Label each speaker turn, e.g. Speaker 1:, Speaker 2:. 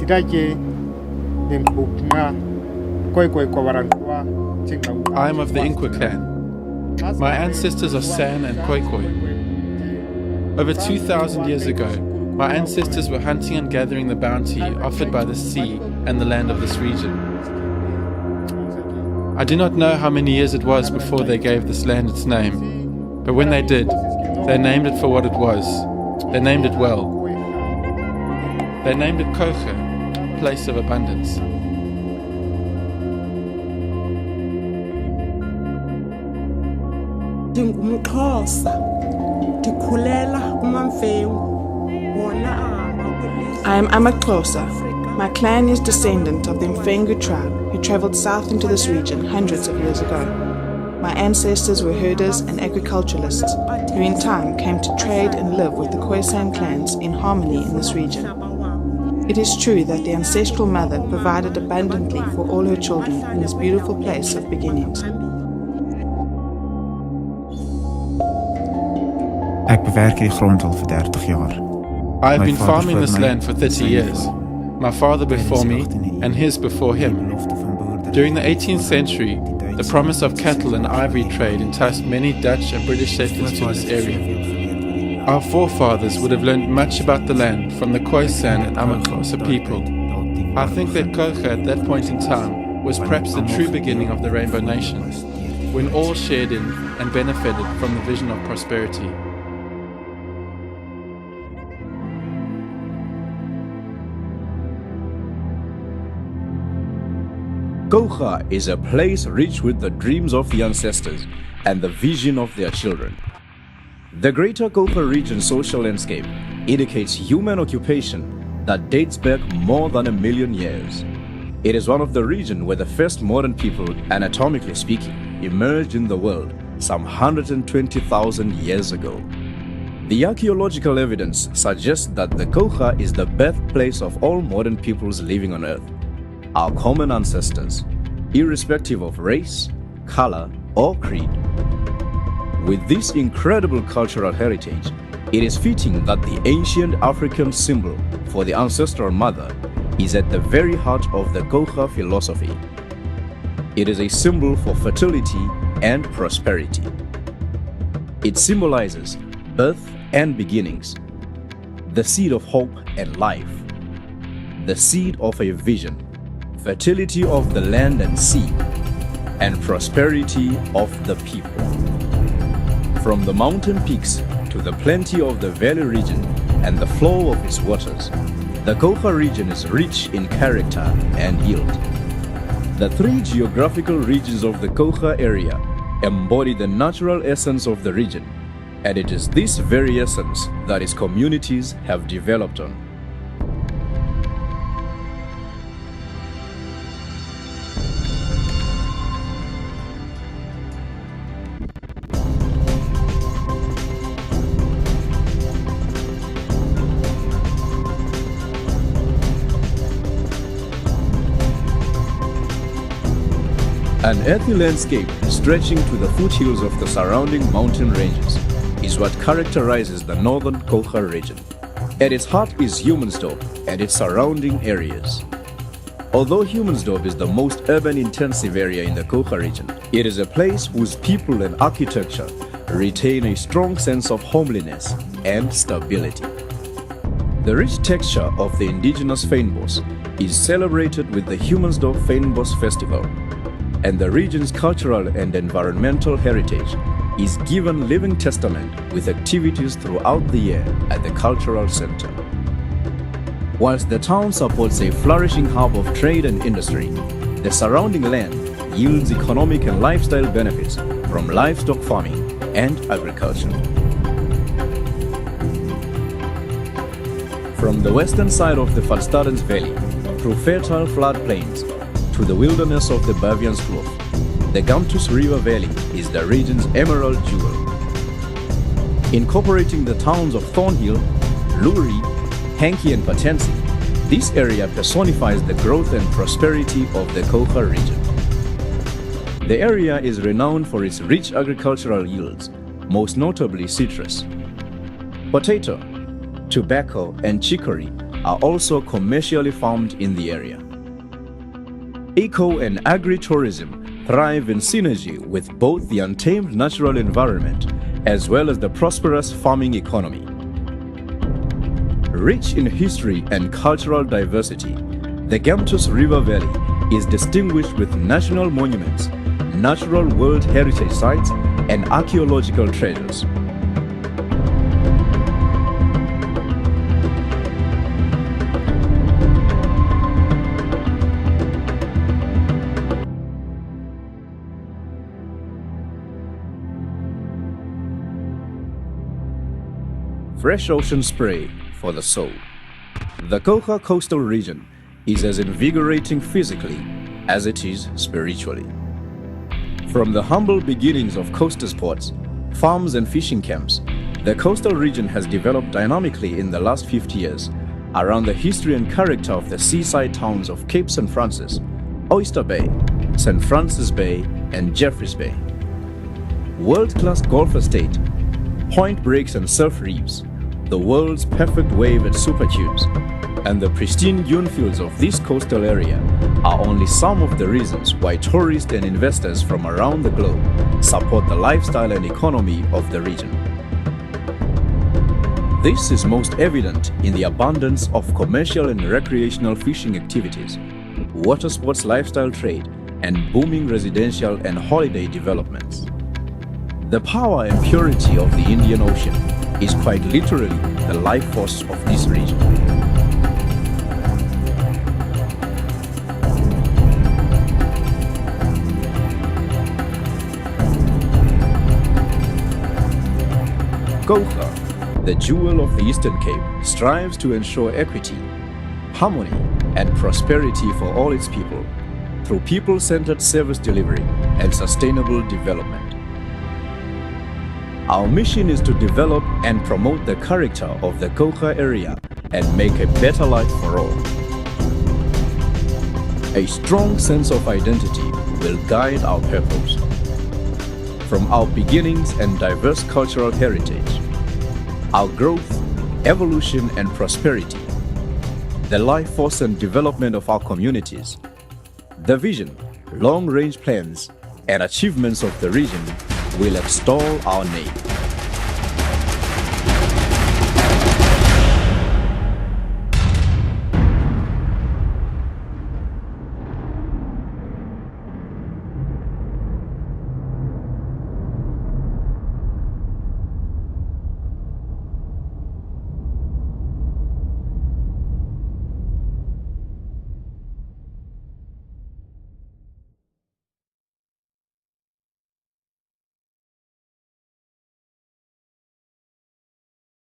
Speaker 1: I am of the Inkwa clan. My ancestors are San and Khoikhoi. Over 2,000 years ago, my ancestors were hunting and gathering the bounty offered by the sea and the land of this region. I do not know how many years it was before they gave this land its name, but when they did, they named it for what it was. They named it well. They named it Kouga, place of abundance.
Speaker 2: I am Amaxhosa. My clan is descendant of the Mfengu tribe who travelled south into this region hundreds of years ago. My ancestors were herders and agriculturalists who in time came to trade and live with the Khoisan clans in harmony in this region. It is true that the ancestral mother provided abundantly for all her children in this beautiful place of beginnings.
Speaker 3: Ek bewerk die grond al vir 30 jaar.
Speaker 1: I have been farming this land for 30 years. My father before me and his before him. During the 18th century, the promise of cattle and ivory trade enticed many Dutch and British settlers to this area. Our forefathers would have learned much about the land from the Khoisan and Amaxhosa people. I think that Kouga at that point in time was perhaps the true beginning of the Rainbow Nation, when all shared in and benefited from the vision of prosperity.
Speaker 4: Kouga is a place rich with the dreams of the ancestors and the vision of their children. The Greater Kouga region social landscape indicates human occupation that dates back more than 1 million years. It is one of the regions where the first modern people, anatomically speaking, emerged in the world some 120,000 years ago. The archaeological evidence suggests that the Kouga is the birthplace of all modern peoples living on Earth, our common ancestors, irrespective of race, color, or creed. With this incredible cultural heritage, it is fitting that the ancient African symbol for the ancestral mother is at the very heart of the Kouga philosophy. It is a symbol for fertility and prosperity. It symbolizes birth and beginnings, the seed of hope and life, the seed of a vision, fertility of the land and sea, and prosperity of the people. From the mountain peaks to the plenty of the valley region and the flow of its waters, the Kouga region is rich in character and yield. The 3 geographical regions of the Kouga area embody the natural essence of the region, and it is this very essence that its communities have developed on. An earthy landscape stretching to the foothills of the surrounding mountain ranges is what characterizes the northern Kouga region. At its heart is Humansdorp and its surrounding areas. Although Humansdorp is the most urban-intensive area in the Kouga region, it is a place whose people and architecture retain a strong sense of homeliness and stability. The rich texture of the indigenous fynbos is celebrated with the Humansdorp Fynbos Festival, and the region's cultural and environmental heritage is given living testament with activities throughout the year at the cultural center. Whilst the town supports a flourishing hub of trade and industry, the surrounding land yields economic and lifestyle benefits from livestock farming and agriculture. From the western side of the Valstadens Valley through fertile floodplains to the wilderness of the Bavianskloof, the Gamtus River Valley is the region's emerald jewel. Incorporating the towns of Thornhill, Luri, Hankey and Patensi, this area personifies the growth and prosperity of the Kouga region. The area is renowned for its rich agricultural yields, most notably citrus. Potato, tobacco and chicory are also commercially farmed in the area. Eco and agri-tourism thrive in synergy with both the untamed natural environment as well as the prosperous farming economy. Rich in history and cultural diversity, the Gamtus River Valley is distinguished with national monuments, natural World Heritage Sites, and archaeological treasures. Fresh ocean spray for the soul. The Kouga coastal region is as invigorating physically as it is spiritually. From the humble beginnings of coastal sports, farms and fishing camps, the coastal region has developed dynamically in the last 50 years around the history and character of the seaside towns of Cape St. Francis, Oyster Bay, St. Francis Bay, and Jeffreys Bay. World-class golf estate, point breaks and surf reefs, the world's perfect wave and super tubes, and the pristine dune fields of this coastal area are only some of the reasons why tourists and investors from around the globe support the lifestyle and economy of the region. This is most evident in the abundance of commercial and recreational fishing activities, water sports lifestyle trade, and booming residential and holiday developments. The power and purity of the Indian Ocean is quite literally the life force of this region. Kouga, the jewel of the Eastern Cape, strives to ensure equity, harmony, and prosperity for all its people through people-centered service delivery and sustainable development. Our mission is to develop and promote the character of the Kouga area and make a better life for all. A strong sense of identity will guide our purpose. From our beginnings and diverse cultural heritage, our growth, evolution, and prosperity, the life force and development of our communities, the vision, long-range plans, and achievements of the region will extol our name.